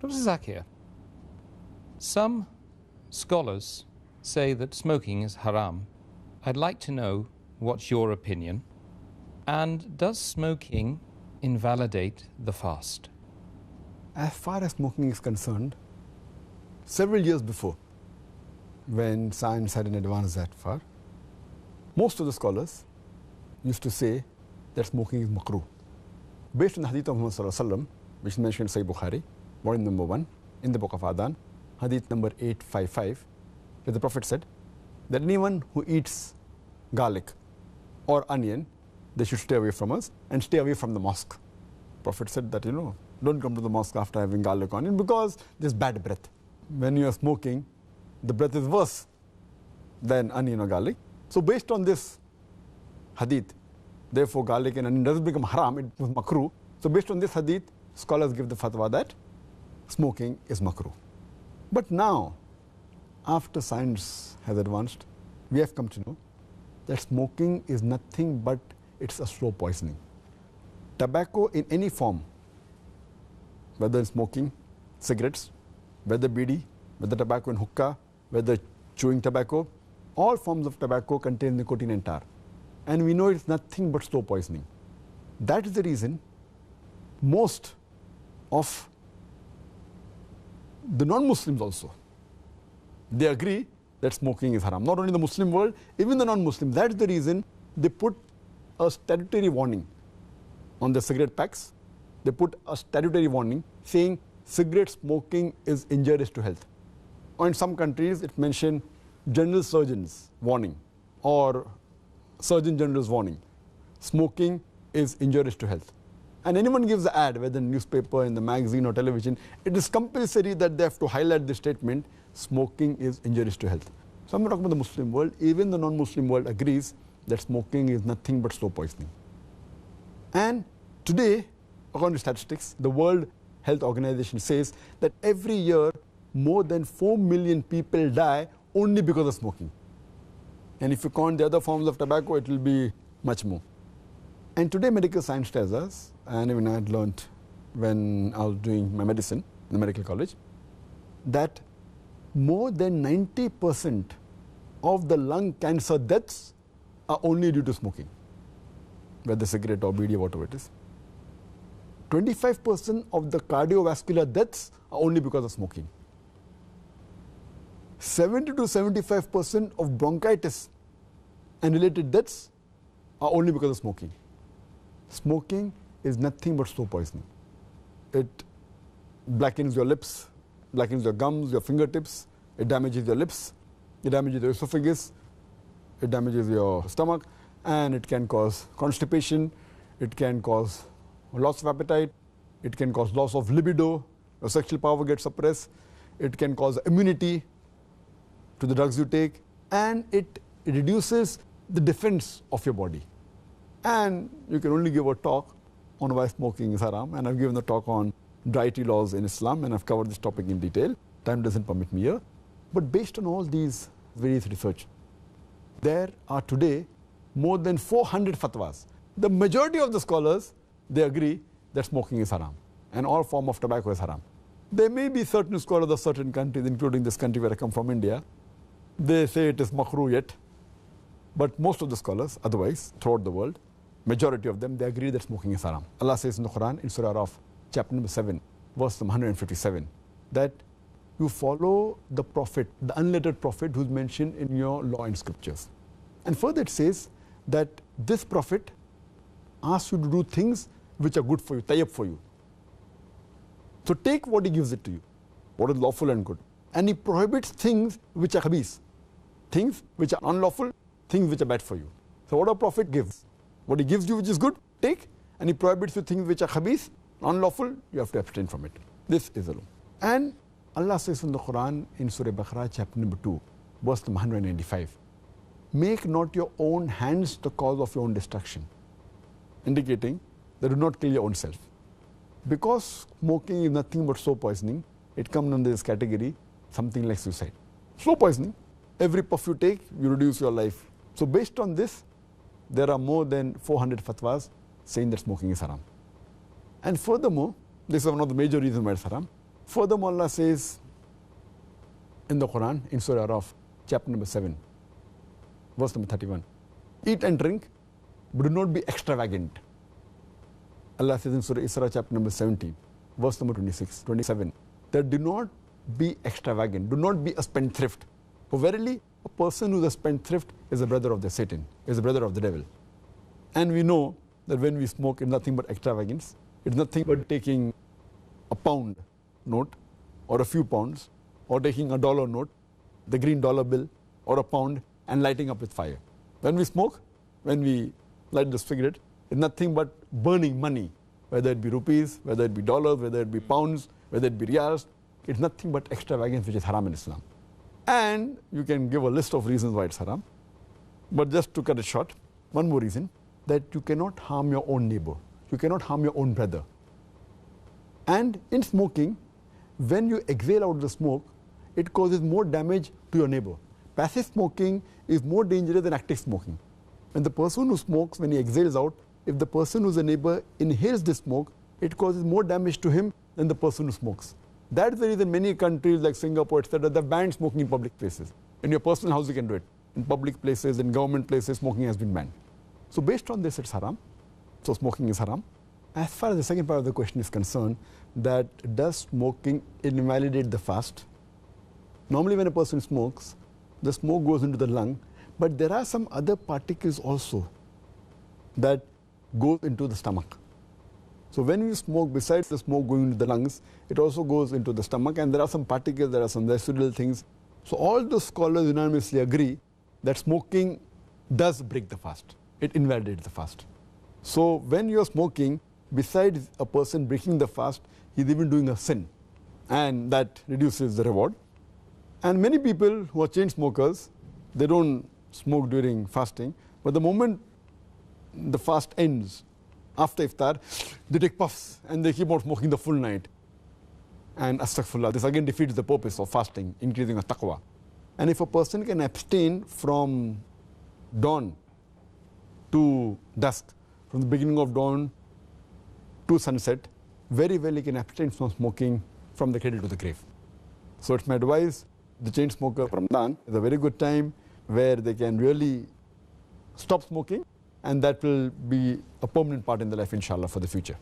Dr. Zakir, some scholars say that smoking is haram. I'd like to know what's your opinion. And does smoking invalidate the fast? As far as smoking is concerned, several years before, when science hadn't advanced that far, most of the scholars used to say that smoking is makhrooh. Based on the Hadith of Muhammad, which is mentioned in Sahih Bukhari, volume number 1, in the Book of Adhan, Hadith number 855, where the Prophet said that anyone who eats garlic or onion, they should stay away from us and stay away from the mosque. Prophet said that, don't come to the mosque after having garlic or onion because there's bad breath. When you are smoking, the breath is worse than onion or garlic. So based on this hadith, therefore garlic and onion doesn't become haram, it was makhrooh. So based on this hadith, scholars give the fatwa that smoking is makhrooh. But now, after science has advanced, we have come to know that smoking is nothing but it's a slow poisoning. Tobacco in any form, whether smoking, cigarettes, whether bidi, whether tobacco in hookah, whether chewing tobacco, all forms of tobacco contain nicotine and tar. And we know it's nothing but slow poisoning. That is the reason most of the non-Muslims also, they agree that smoking is haram. Not only the Muslim world, even the non-Muslims. That's the reason they put a statutory warning on the cigarette packs. They put a statutory warning saying cigarette smoking is injurious to health. Or in some countries, it mentioned general surgeon's warning or surgeon general's warning. Smoking is injurious to health. And anyone gives the ad, whether in newspaper, in the magazine or television, it is compulsory that they have to highlight the statement, smoking is injurious to health. So I'm not talking about the Muslim world, even the non-Muslim world agrees that smoking is nothing but slow poisoning. And today, according to statistics, the World Health Organization says that every year more than 4 million people die only because of smoking. And if you count the other forms of tobacco, it will be much more. And today medical science tells us, and even I had learned when I was doing my medicine in the medical college, that more than 90% of the lung cancer deaths are only due to smoking, whether cigarette or bidi or whatever it is. 25% of the cardiovascular deaths are only because of smoking. 70 to 75% of bronchitis and related deaths are only because of smoking. Smoking is nothing but slow poisoning. It blackens your lips, blackens your gums, your fingertips, it damages your lips, it damages your esophagus, it damages your stomach, and it can cause constipation, it can cause loss of appetite, it can cause loss of libido, your sexual power gets suppressed, it can cause immunity to the drugs you take, and it reduces the defense of your body. And you can only give a talk on why smoking is haram, and I've given a talk on dietary laws in Islam, and I've covered this topic in detail. Time doesn't permit me here. But based on all these various research, there are today more than 400 fatwas. The majority of the scholars, they agree that smoking is haram, and all form of tobacco is haram. There may be certain scholars of certain countries, including this country where I come from, India, they say it is makhrooh yet. But most of the scholars, otherwise, throughout the world, majority of them, they agree that smoking is haram. Allah says in the Quran, in Surah Araf, chapter number 7, verse 157, that you follow the prophet, the unlettered prophet who's mentioned in your law and scriptures. And further it says that this prophet asks you to do things which are good for you, tayyib for you. So take what he gives it to you, what is lawful and good. And he prohibits things which are khabith, things which are unlawful, things which are bad for you. So what a prophet gives, what he gives you which is good, take, and he prohibits you things which are khabith, unlawful, you have to abstain from it. This is the law. And Allah says in the Quran, in Surah Baqarah, chapter number 2, verse number 195, make not your own hands the cause of your own destruction, indicating that do not kill your own self. Because smoking is nothing but slow poisoning, it comes under this category, something like suicide. Slow poisoning, every puff you take, you reduce your life. So based on this, there are more than 400 fatwas saying that smoking is haram. And furthermore, this is one of the major reasons why it's haram, Furthermore, Allah says in the Quran, in Surah Araf, chapter number 7, verse number 31, eat and drink, but do not be extravagant. Allah says in Surah Isra, chapter number 17, verse number 27, that do not be extravagant, do not be a spendthrift. For verily, a person who is a spendthrift is a brother of the Satan, is a brother of the devil. And we know that when we smoke, it's nothing but extravagance. It's nothing but taking a pound note or a few pounds, or taking a dollar note, the green dollar bill, or a pound, and lighting up with fire. When we smoke, when we light the cigarette, it's nothing but burning money, whether it be rupees, whether it be dollars, whether it be pounds, whether it be riyals. It's nothing but extravagance, which is haram in Islam. And you can give a list of reasons why it's haram. But just to cut it short, one more reason, that you cannot harm your own neighbor. You cannot harm your own brother. And in smoking, when you exhale out the smoke, it causes more damage to your neighbor. Passive smoking is more dangerous than active smoking. When the person who smokes, when he exhales out, if the person who's a neighbor inhales the smoke, it causes more damage to him than the person who smokes. That's the reason many countries like Singapore, etc., they've banned smoking in public places. In your personal house, you can do it. In public places, in government places, smoking has been banned. So based on this, it's haram. So smoking is haram. As far as the second part of the question is concerned, that does smoking invalidate the fast? Normally when a person smokes, the smoke goes into the lung, but there are some other particles also that go into the stomach. So when you smoke, besides the smoke going into the lungs, it also goes into the stomach, and there are some particles, there are some residual things. So all those scholars unanimously agree that smoking does break the fast. It invalidates the fast. So when you're smoking, besides a person breaking the fast, he's even doing a sin, and that reduces the reward. And many people who are chain smokers, they don't smoke during fasting, but the moment the fast ends, after iftar, they take puffs and they keep on smoking the full night. And astaghfirullah, this again defeats the purpose of fasting, increasing of taqwa. And if a person can abstain from dawn to dusk, from the beginning of dawn to sunset, very well he can abstain from smoking from the cradle to the grave. So it's my advice, the chain smoker, Ramadan is a very good time where they can really stop smoking, and that will be a permanent part in their life, inshallah, for the future.